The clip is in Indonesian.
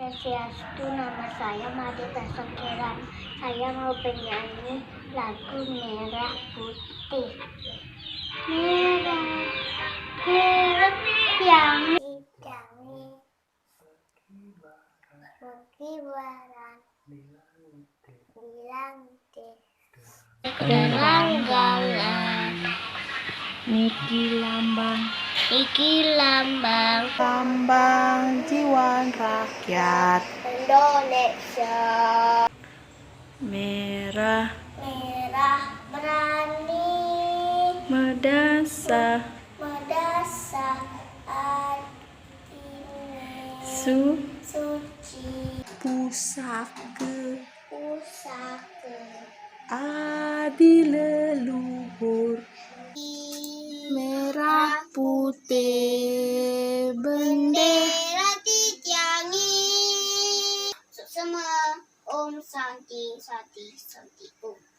Swastiastu, nama saya Madita Sokiran. Saya mau bernyanyi lagu Merah Putih. Merah, merah yang hidangi berkibaran bilang terang-terang Niki lambang jiwa rakyat Indonesia. merah Merah berani medasah mendasar hatimu suci pusaka adi leluhur merah putih bendera Tijangi. Semua Om Santi Santi Santi Om.